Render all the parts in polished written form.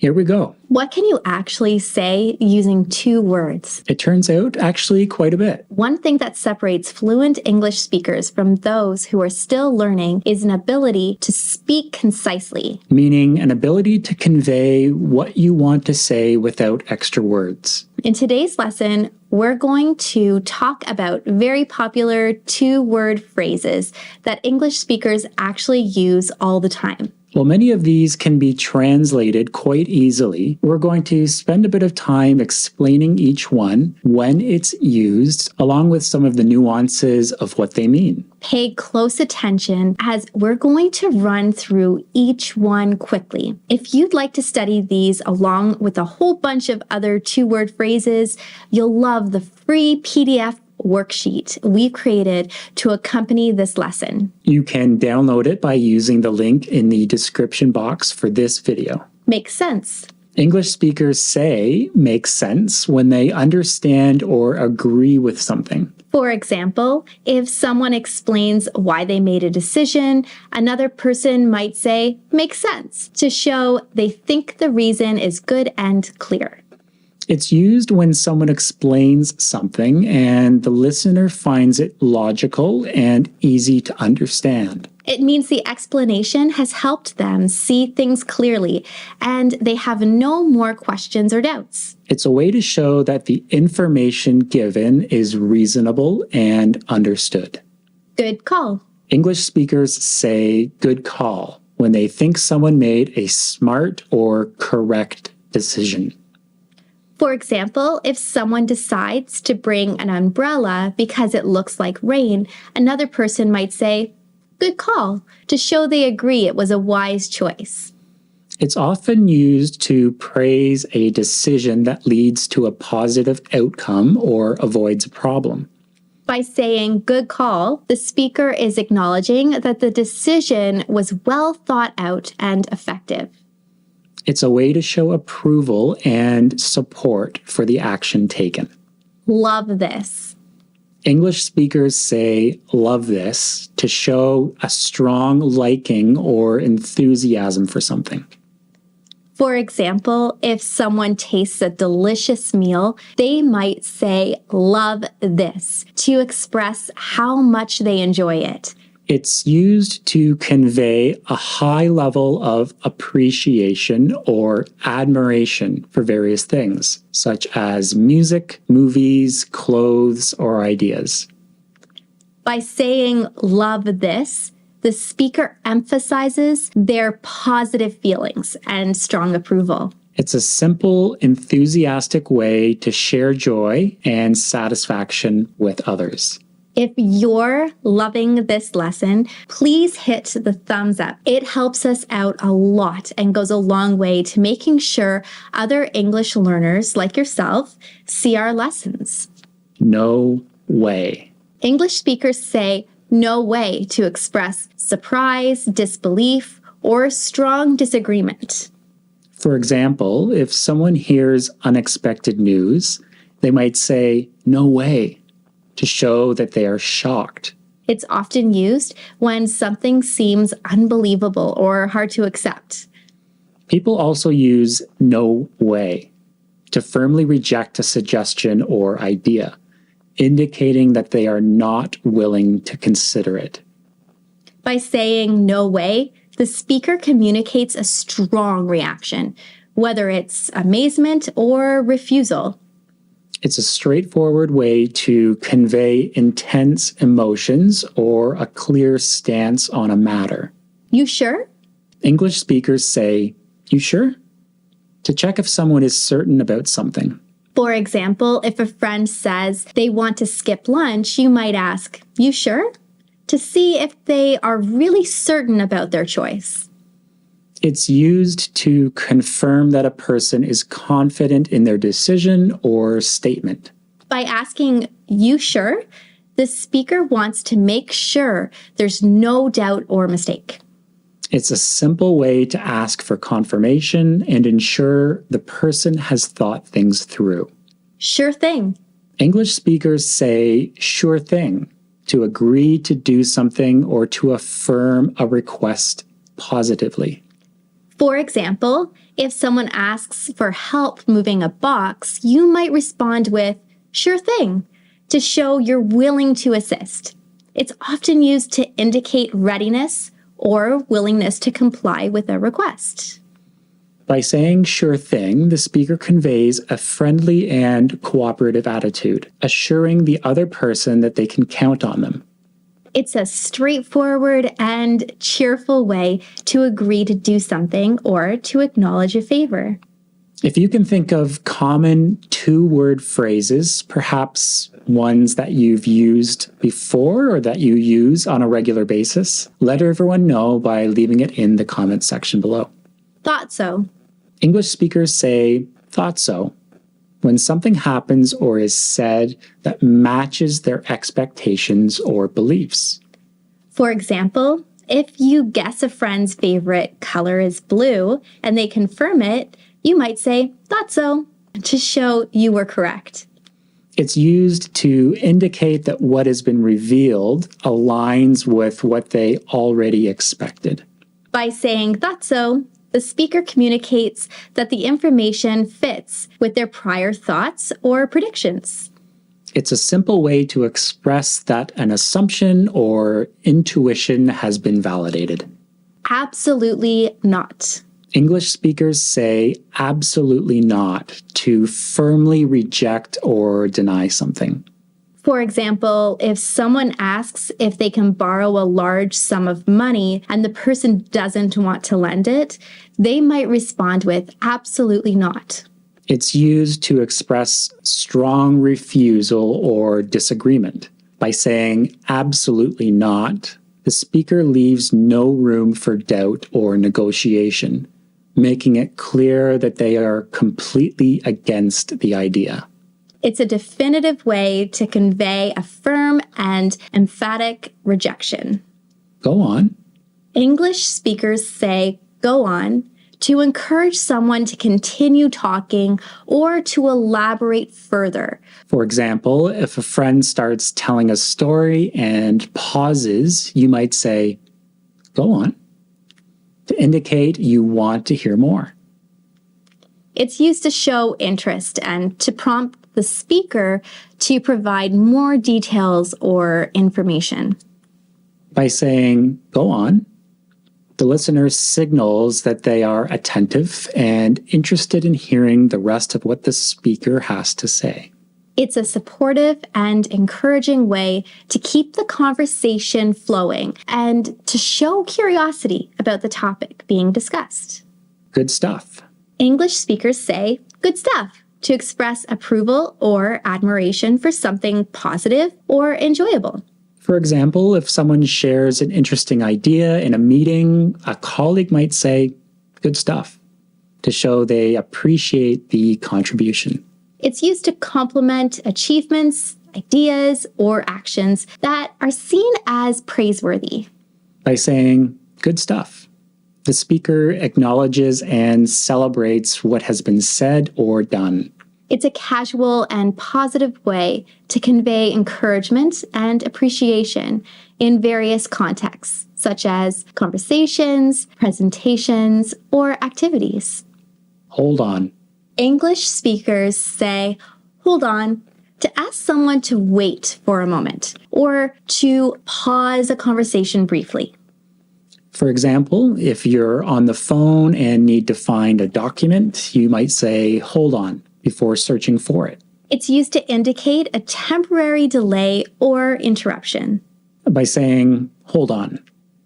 Here we go. What can you actually say using 2 words? It turns out actually quite a bit. One thing that separates fluent English speakers from those who are still learning is an ability to speak concisely. Meaning an ability to convey what you want to say without extra words. In today's lesson, we're going to talk about very popular 2-word phrases that English speakers actually use all the time. While many of these can be translated quite easily, we're going to spend a bit of time explaining each one, when it's used, along with some of the nuances of what they mean. Pay close attention as we're going to run through each one quickly. If you'd like to study these along with a whole bunch of other 2-word phrases, you'll love the free PDF worksheet we've created to accompany this lesson. You can download it by using the link in the description box for this video. Makes sense. English speakers say makes sense when they understand or agree with something. For example, if someone explains why they made a decision, another person might say, makes sense, to show they think the reason is good and clear. It's used when someone explains something and the listener finds it logical and easy to understand. It means the explanation has helped them see things clearly and they have no more questions or doubts. It's a way to show that the information given is reasonable and understood. Good call. English speakers say good call when they think someone made a smart or correct decision. For example, if someone decides to bring an umbrella because it looks like rain, another person might say, good call, to show they agree it was a wise choice. It's often used to praise a decision that leads to a positive outcome or avoids a problem. By saying good call, the speaker is acknowledging that the decision was well thought out and effective. It's a way to show approval and support for the action taken. Love this. English speakers say love this to show a strong liking or enthusiasm for something. For example, if someone tastes a delicious meal, they might say love this to express how much they enjoy it. It's used to convey a high level of appreciation or admiration for various things, such as music, movies, clothes, or ideas. By saying love this, the speaker emphasizes their positive feelings and strong approval. It's a simple, enthusiastic way to share joy and satisfaction with others. If you're loving this lesson, please hit the thumbs up. It helps us out a lot and goes a long way to making sure other English learners like yourself see our lessons. No way. English speakers say no way to express surprise, disbelief, or strong disagreement. For example, if someone hears unexpected news, they might say, no way, to show that they are shocked. It's often used when something seems unbelievable or hard to accept. People also use no way to firmly reject a suggestion or idea, indicating that they are not willing to consider it. By saying no way, the speaker communicates a strong reaction, whether it's amazement or refusal. It's a straightforward way to convey intense emotions or a clear stance on a matter. You sure? English speakers say, you sure? To check if someone is certain about something. For example, if a friend says they want to skip lunch, you might ask, you sure? To see if they are really certain about their choice. It's used to confirm that a person is confident in their decision or statement. By asking, you sure? The speaker wants to make sure there's no doubt or mistake. It's a simple way to ask for confirmation and ensure the person has thought things through. Sure thing. English speakers say sure thing to agree to do something or to affirm a request positively. For example, If someone asks for help moving a box, you might respond with, "Sure thing," to show you're willing to assist. It's often used to indicate readiness or willingness to comply with a request. By saying "sure thing," the speaker conveys a friendly and cooperative attitude, assuring the other person that they can count on them. It's a straightforward and cheerful way to agree to do something or to acknowledge a favor. If you can think of common two-word phrases, perhaps ones that you've used before or that you use on a regular basis, let everyone know by leaving it in the comment section below. Thought so. English speakers say "thought so" when something happens or is said that matches their expectations or beliefs. For example, if you guess a friend's favorite color is blue and they confirm it, you might say "thought so" to show you were correct. It's used to indicate that what has been revealed aligns with what they already expected. By saying "thought so," the speaker communicates that the information fits with their prior thoughts or predictions. It's a simple way to express that an assumption or intuition has been validated. Absolutely not. English speakers say "absolutely not" to firmly reject or deny something. For example, if someone asks if they can borrow a large sum of money and the person doesn't want to lend it, they might respond with "absolutely not." It's used to express strong refusal or disagreement. By saying "absolutely not," the speaker leaves no room for doubt or negotiation, making it clear that they are completely against the idea. It's a definitive way to convey a firm and emphatic rejection. Go on. English speakers say "go on" to encourage someone to continue talking or to elaborate further. For example, if a friend starts telling a story and pauses, you might say "go on," to indicate you want to hear more. It's used to show interest and to prompt the speaker to provide more details or information. By saying "go on," the listener signals that they are attentive and interested in hearing the rest of what the speaker has to say. It's a supportive and encouraging way to keep the conversation flowing and to show curiosity about the topic being discussed. Good stuff. English speakers say "good stuff" to express approval or admiration for something positive or enjoyable. For example, if someone shares an interesting idea in a meeting, a colleague might say "good stuff" to show they appreciate the contribution. It's used to compliment achievements, ideas, or actions that are seen as praiseworthy. By saying "good stuff," the speaker acknowledges and celebrates what has been said or done. It's a casual and positive way to convey encouragement and appreciation in various contexts, such as conversations, presentations, or activities. Hold on. English speakers say "hold on" to ask someone to wait for a moment or to pause a conversation briefly. For example, if you're on the phone and need to find a document, you might say "hold on" before searching for it. It's used to indicate a temporary delay or interruption. By saying "hold on,"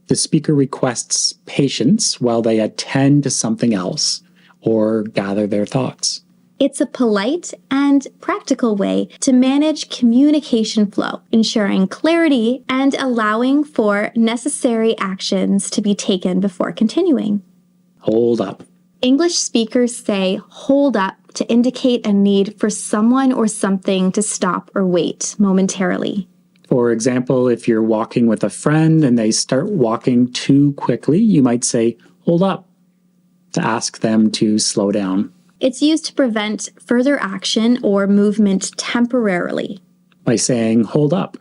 the speaker requests patience while they attend to something else or gather their thoughts. It's a polite and practical way to manage communication flow, ensuring clarity and allowing for necessary actions to be taken before continuing. Hold up. English speakers say "hold up" to indicate a need for someone or something to stop or wait momentarily. For example, if you're walking with a friend and they start walking too quickly, you might say "hold up" to ask them to slow down. It's used to prevent further action or movement temporarily. By saying "hold up,"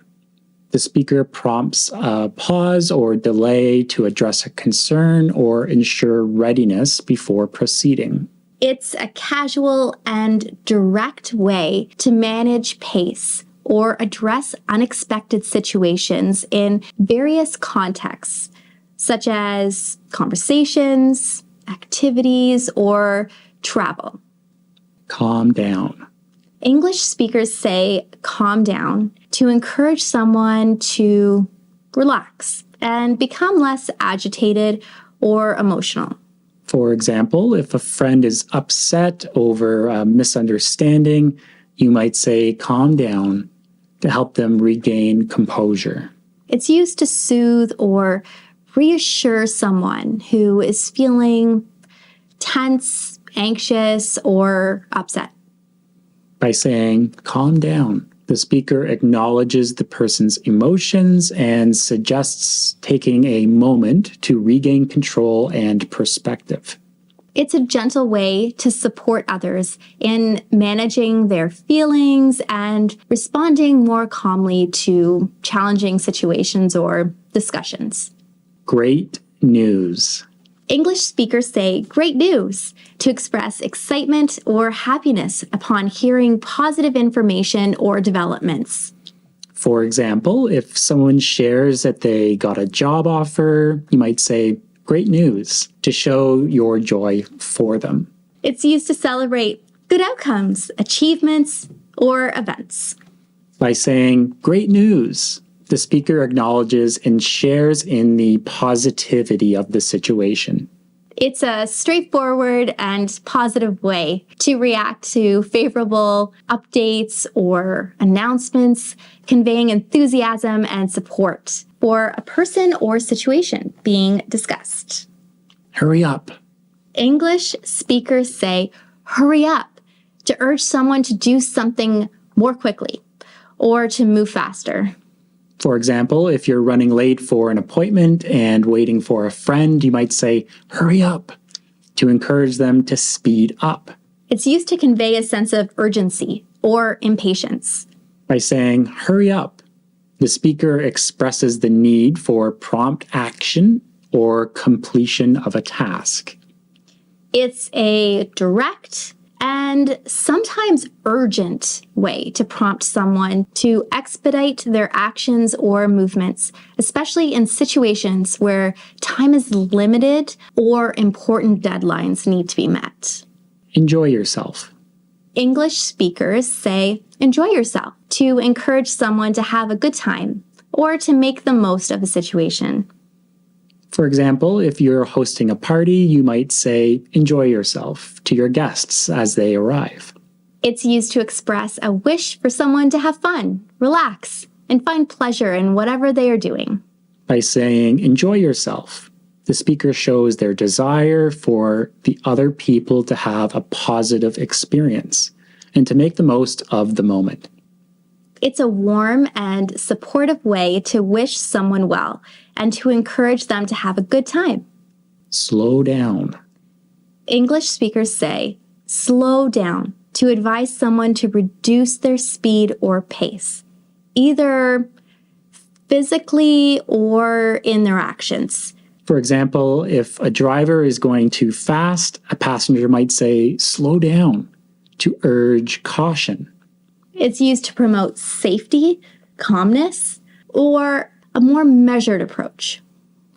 The speaker prompts a pause or delay to address a concern or ensure readiness before proceeding. It's a casual and direct way to manage pace or address unexpected situations in various contexts, such as conversations, activities, or travel. Calm down. English speakers say calm down to encourage someone to relax and become less agitated or emotional. For example, if a friend is upset over a misunderstanding, you might say calm down to help them regain composure. It's used to soothe or reassure someone who is feeling tense, anxious, or upset. By saying calm down, the speaker acknowledges the person's emotions and suggests taking a moment to regain control and perspective. It's a gentle way to support others in managing their feelings and responding more calmly to challenging situations or discussions. Great news. English speakers say great news to express excitement or happiness upon hearing positive information or developments. For example, if someone shares that they got a job offer, you might say, great news, to show your joy for them. It's used to celebrate good outcomes, achievements, or events. By saying, great news, the speaker acknowledges and shares in the positivity of the situation. It's a straightforward and positive way to react to favorable updates or announcements, conveying enthusiasm and support for a person or situation being discussed. Hurry up. English speakers say, hurry up, to urge someone to do something more quickly or to move faster. For example, if you're running late for an appointment and waiting for a friend, you might say, hurry up, to encourage them to speed up. It's used to convey a sense of urgency or impatience. By saying, hurry up, the speaker expresses the need for prompt action or completion of a task. It's a direct and sometimes urgent way to prompt someone to expedite their actions or movements, especially in situations where time is limited or important deadlines need to be met. Enjoy yourself. English speakers say, enjoy yourself, to encourage someone to have a good time or to make the most of a situation. For example, if you're hosting a party, you might say, enjoy yourself to your guests as they arrive. It's used to express a wish for someone to have fun, relax, and find pleasure in whatever they are doing. By saying, enjoy yourself, the speaker shows their desire for the other people to have a positive experience and to make the most of the moment. It's a warm and supportive way to wish someone well and to encourage them to have a good time. Slow down. English speakers say, slow down, to advise someone to reduce their speed or pace, either physically or in their actions. For example, if a driver is going too fast, a passenger might say, slow down, to urge caution. It's used to promote safety, calmness, or a more measured approach.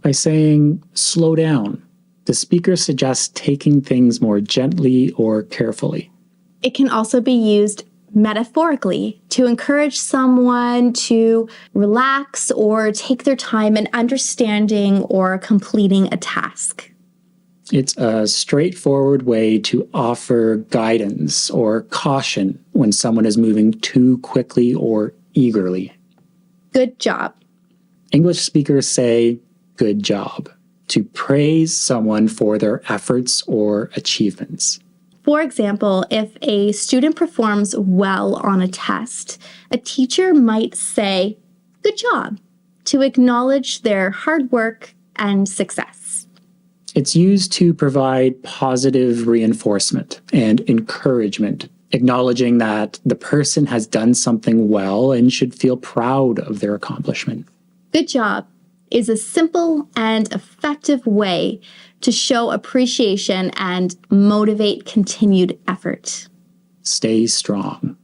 By saying, slow down, the speaker suggests taking things more gently or carefully. It can also be used metaphorically to encourage someone to relax or take their time in understanding or completing a task. It's a straightforward way to offer guidance or caution when someone is moving too quickly or eagerly. Good job. English speakers say, good job, to praise someone for their efforts or achievements. For example, if a student performs well on a test, a teacher might say, good job, to acknowledge their hard work and success. It's used to provide positive reinforcement and encouragement acknowledging that the person has done something well and should feel proud of their accomplishment. Good job is a simple and effective way to show appreciation and motivate continued effort. Stay strong.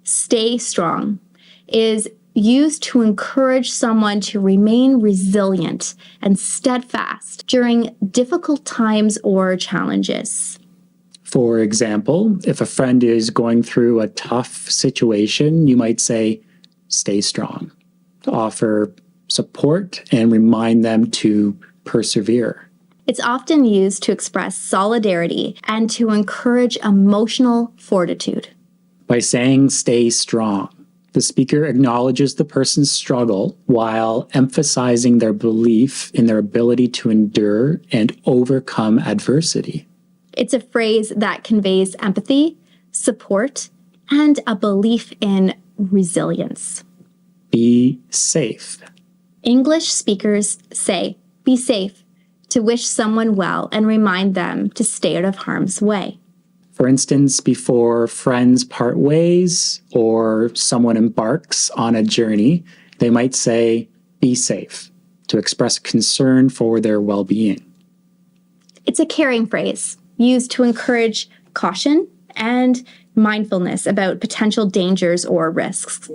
Stay strong is used to encourage someone to remain resilient and steadfast during difficult times or challenges. For example, if a friend is going through a tough situation, you might say, stay strong, to offer support and remind them to persevere. It's often used to express solidarity and to encourage emotional fortitude. By saying stay strong, the speaker acknowledges the person's struggle while emphasizing their belief in their ability to endure and overcome adversity. It's a phrase that conveys empathy, support, and a belief in resilience. Be safe. English speakers say, be safe, to wish someone well and remind them to stay out of harm's way. For instance, before friends part ways or someone embarks on a journey, they might say, be safe, to express concern for their well-being. It's a caring phrase used to encourage caution and mindfulness about potential dangers or risks.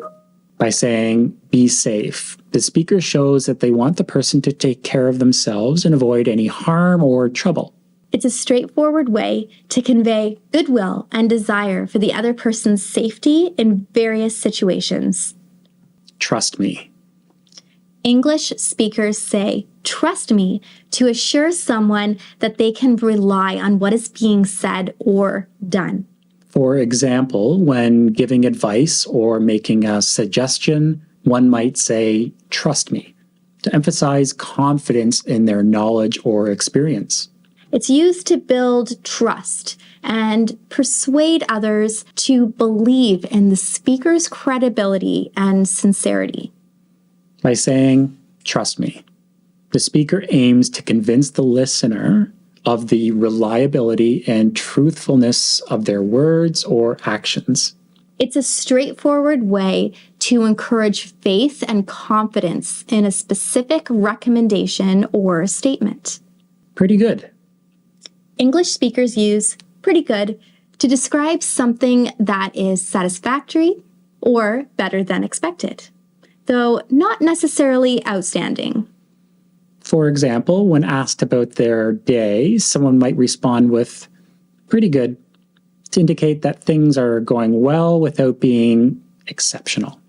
By saying, be safe, the speaker shows that they want the person to take care of themselves and avoid any harm or trouble. It's a straightforward way to convey goodwill and desire for the other person's safety in various situations. Trust me. English speakers say, trust me, to assure someone that they can rely on what is being said or done. For example, when giving advice or making a suggestion, one might say, trust me, to emphasize confidence in their knowledge or experience. It's used to build trust and persuade others to believe in the speaker's credibility and sincerity. By saying, trust me, the speaker aims to convince the listener of the reliability and truthfulness of their words or actions. It's a straightforward way to encourage faith and confidence in a specific recommendation or statement. Pretty good. English speakers use pretty good to describe something that is satisfactory or better than expected, though not necessarily outstanding. For example, when asked about their day, someone might respond with pretty good to indicate that things are going well without being exceptional.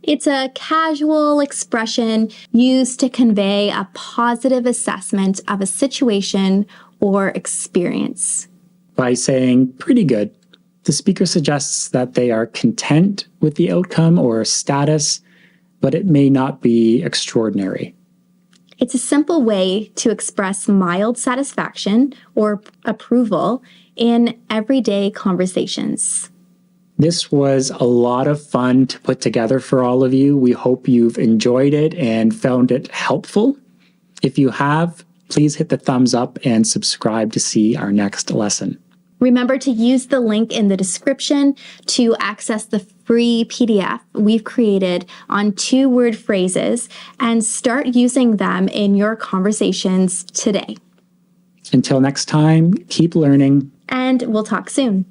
It's a casual expression used to convey a positive assessment of a situation or experience. By saying pretty good, the speaker suggests that they are content with the outcome or status, but it may not be extraordinary. It's a simple way to express mild satisfaction or approval in everyday conversations. This was a lot of fun to put together for all of you. We hope you've enjoyed it and found it helpful. If you have, please hit the thumbs up and subscribe to see our next lesson. Remember to use the link in the description to access the free PDF we've created on 2-word phrases and start using them in your conversations today. Until next time, keep learning. And we'll talk soon.